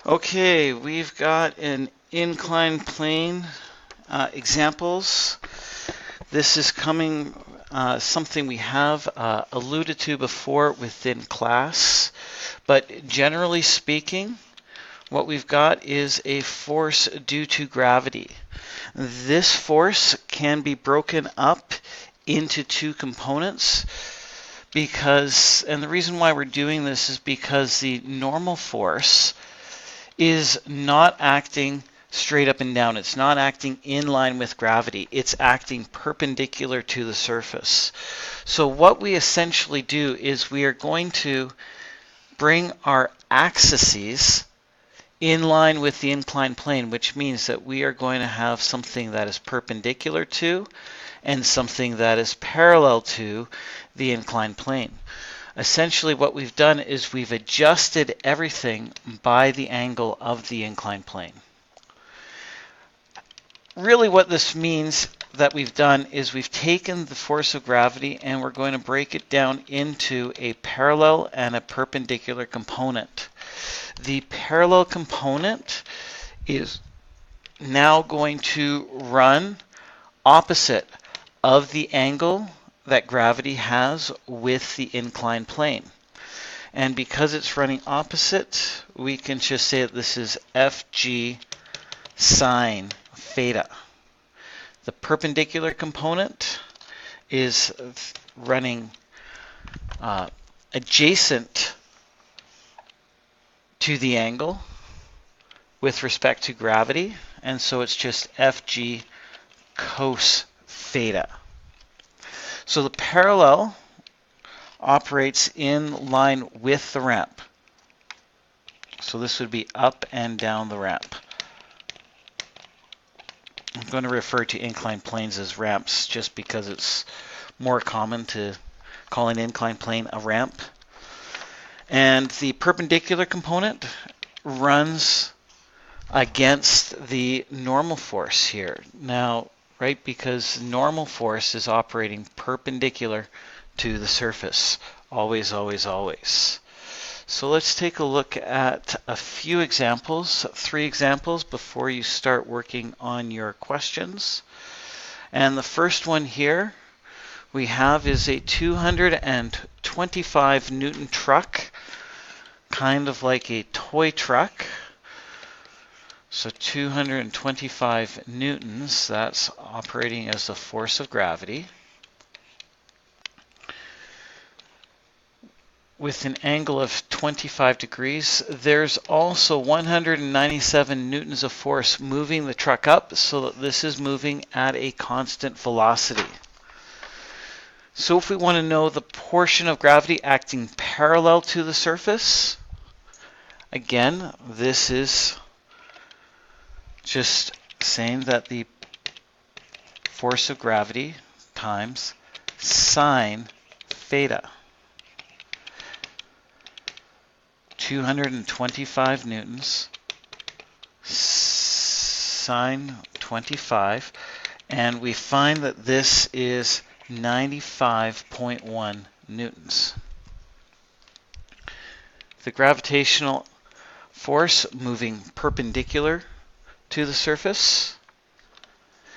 Okay, we've got an inclined plane examples. This is coming something we have alluded to before within class, but generally speaking, what we've got is a force due to gravity. This force can be broken up into two components and the reason why we're doing this is because the normal force is not acting straight up and down. It's not acting in line with gravity. It's acting perpendicular to the surface. So what we essentially do is we are going to bring our axes in line with the inclined plane, which means that we are going to have something that is perpendicular to and something that is parallel to the inclined plane. Essentially what we've done is we've adjusted everything by the angle of the inclined plane. Really what this means that we've done is we've taken the force of gravity and we're going to break it down into a parallel and a perpendicular component. The parallel component is now going to run opposite of the angle that gravity has with the inclined plane. And because it's running opposite, we can just say that this is Fg sine theta. The perpendicular component is running adjacent to the angle with respect to gravity, and so it's just Fg cos theta. So the parallel operates in line with the ramp. So this would be up and down the ramp. I'm going to refer to inclined planes as ramps just because it's more common to call an inclined plane a ramp. And the perpendicular component runs against the normal force here. Now, right, because normal force is operating perpendicular to the surface. Always, always, always. So let's take a look at a few examples, 3 examples before you start working on your questions. And the first one here we have is a 225 Newton truck, kind of like a toy truck. So 225 newtons, that's operating as the force of gravity, with an angle of 25 degrees. There's also 197 newtons of force moving the truck up, so that this is moving at a constant velocity. So if we want to know the portion of gravity acting parallel to the surface, again, this is just saying that the force of gravity times sine theta. 225 newtons, sine 25, and we find that this is 95.1 newtons. The gravitational force moving perpendicular to the surface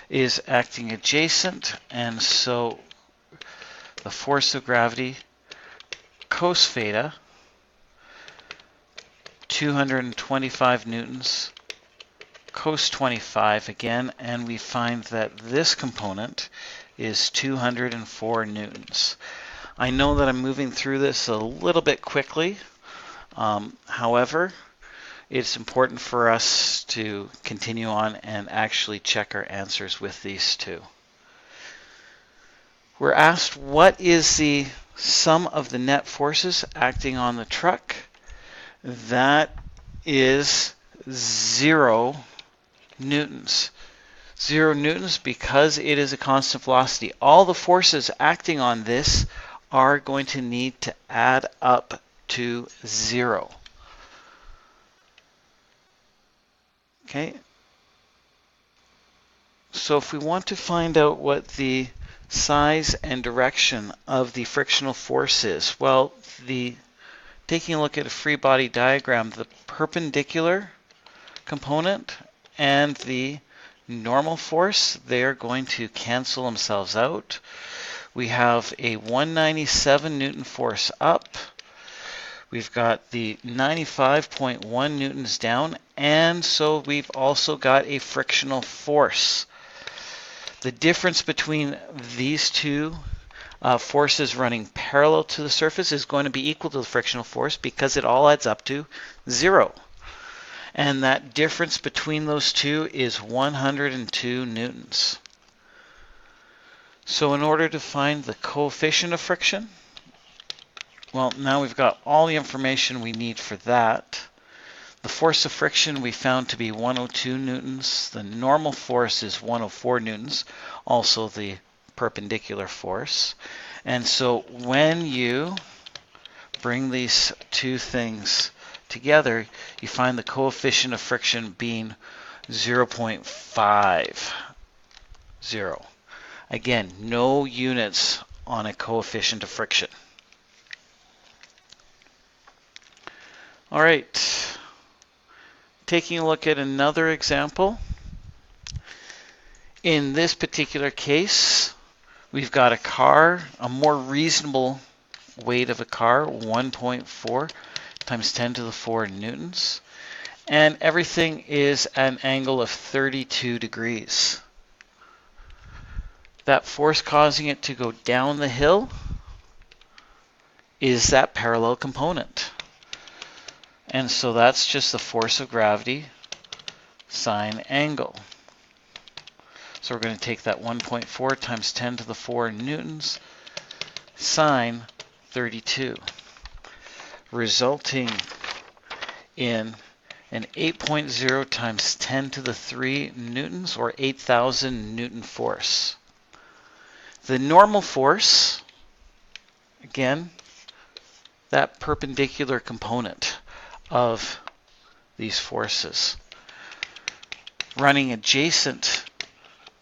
is acting adjacent, and so the force of gravity cos theta, 225 newtons, cos 25 again, and we find that this component is 204 newtons. I know that I'm moving through this a little bit quickly. However, it's important for us to continue on and actually check our answers with these two. We're asked, what is the sum of the net forces acting on the truck? That is 0 newtons. 0 newtons because it is a constant velocity. All the forces acting on this are going to need to add up to 0. Okay. So if we want to find out what the size and direction of the frictional force is, well, taking a look at a free body diagram, the perpendicular component and the normal force, they're going to cancel themselves out. We have a 197 Newton force up. We've got the 95.1 newtons down, and so we've also got a frictional force. The difference between these two forces running parallel to the surface is going to be equal to the frictional force because it all adds up to 0. And that difference between those two is 102 newtons. So in order to find the coefficient of friction, well, now we've got all the information we need for that. The force of friction we found to be 102 newtons. The normal force is 104 newtons, also the perpendicular force. And so when you bring these two things together, you find the coefficient of friction being 0.50. Again, no units on a coefficient of friction. All right, taking a look at another example. In this particular case, we've got a car, a more reasonable weight of a car, 1.4 times 10 to the 4 newtons. And everything is at an angle of 32 degrees. That force causing it to go down the hill is that parallel component. And so that's just the force of gravity sine angle. So we're going to take that 1.4 times 10 to the 4 newtons sine 32, resulting in an 8.0 times 10 to the 3 newtons, or 8,000 Newton force. The normal force, again, that perpendicular component of these forces running adjacent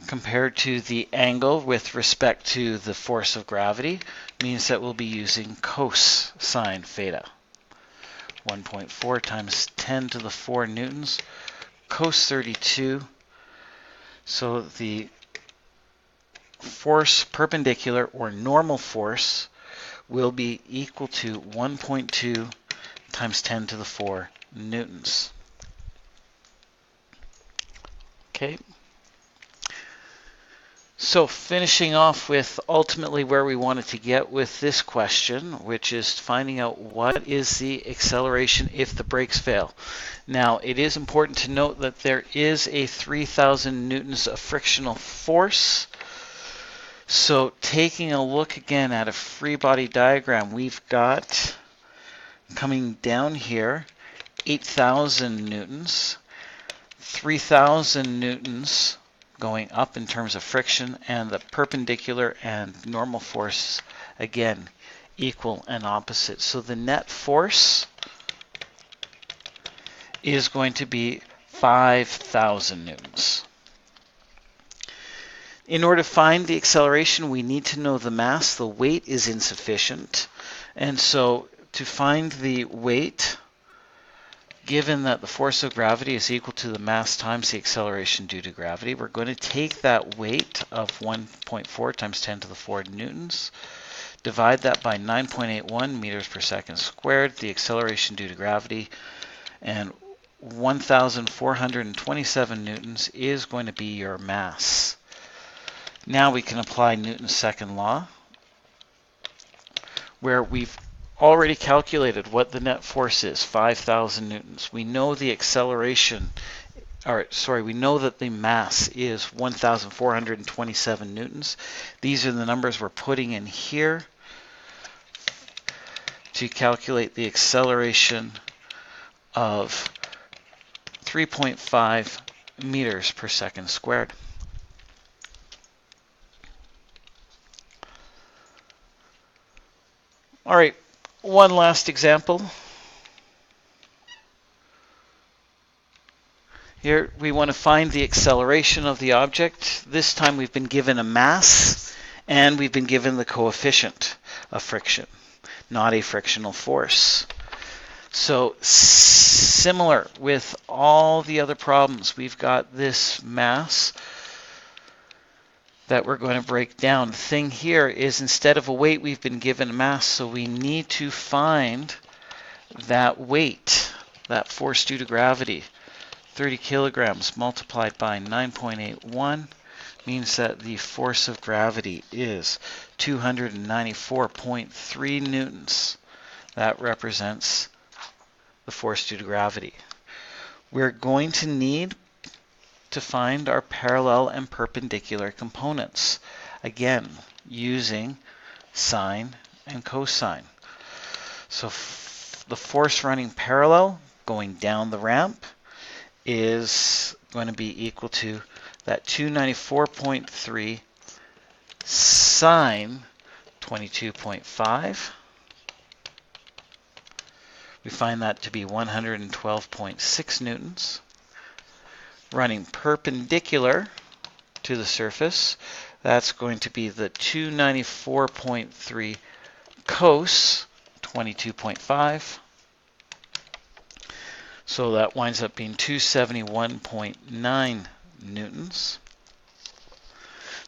compared to the angle with respect to the force of gravity means that we'll be using cosine theta. 1.4 times 10 to the 4 newtons cos 32. So the force perpendicular, or normal force, will be equal to 1.2 times 10 to the 4 newtons. Okay. So finishing off with ultimately where we wanted to get with this question, which is finding out what is the acceleration if the brakes fail. Now, it is important to note that there is a 3,000 newtons of frictional force. So taking a look again at a free body diagram, we've got coming down here 8,000 newtons, 3,000 newtons going up in terms of friction, and the perpendicular and normal force again equal and opposite. So the net force is going to be 5,000 newtons. In order to find the acceleration, we need to know the mass. The weight is insufficient, and so to find the weight, given that the force of gravity is equal to the mass times the acceleration due to gravity, we're going to take that weight of 1.4 times 10 to the 4 newtons, divide that by 9.81 meters per second squared, the acceleration due to gravity, and 1,427 newtons is going to be your mass. Now we can apply Newton's second law, where we've already calculated what the net force is, 5,000 newtons. We know the acceleration, we know that the mass is 1,427 newtons. These are the numbers we're putting in here to calculate the acceleration of 3.5 meters per second squared. All right, one last example. Here we want to find the acceleration of the object. This time we've been given a mass and we've been given the coefficient of friction, not a frictional force. So Similar with all the other problems, we've got this mass that we're going to break down. The thing here is, instead of a weight, we've been given a mass, so we need to find that weight, that force due to gravity. 30 kilograms multiplied by 9.81 means that the force of gravity is 294.3 newtons. That represents the force due to gravity. We're going to need to find our parallel and perpendicular components, again using sine and cosine. So the force running parallel going down the ramp is going to be equal to that 294.3 sine 22.5. We find that to be 112.6 newtons. Running perpendicular to the surface, that's going to be the 294.3 cos 22.5. So that winds up being 271.9 newtons.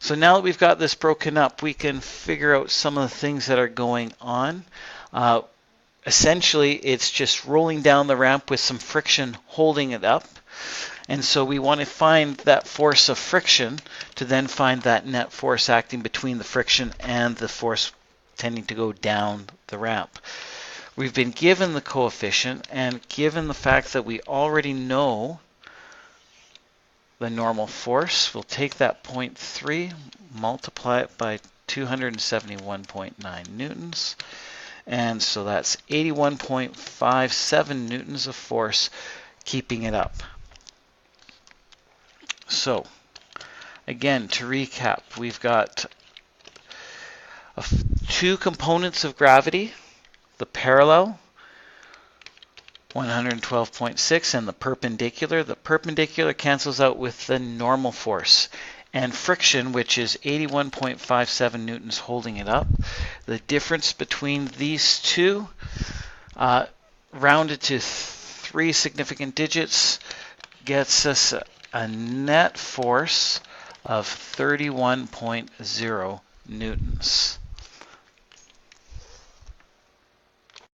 So now that we've got this broken up, we can figure out some of the things that are going on. Essentially, it's just rolling down the ramp with some friction holding it up. And so we want to find that force of friction to then find that net force acting between the friction and the force tending to go down the ramp. We've been given the coefficient, and given the fact that we already know the normal force, we'll take that 0.3, multiply it by 271.9 newtons, and so that's 81.57 newtons of force keeping it up. So, again, to recap, we've got two components of gravity, the parallel, 112.6, and the perpendicular. The perpendicular cancels out with the normal force. And friction, which is 81.57 newtons holding it up. The difference between these two, rounded to 3 significant digits, gets us a net force of 31.0 newtons.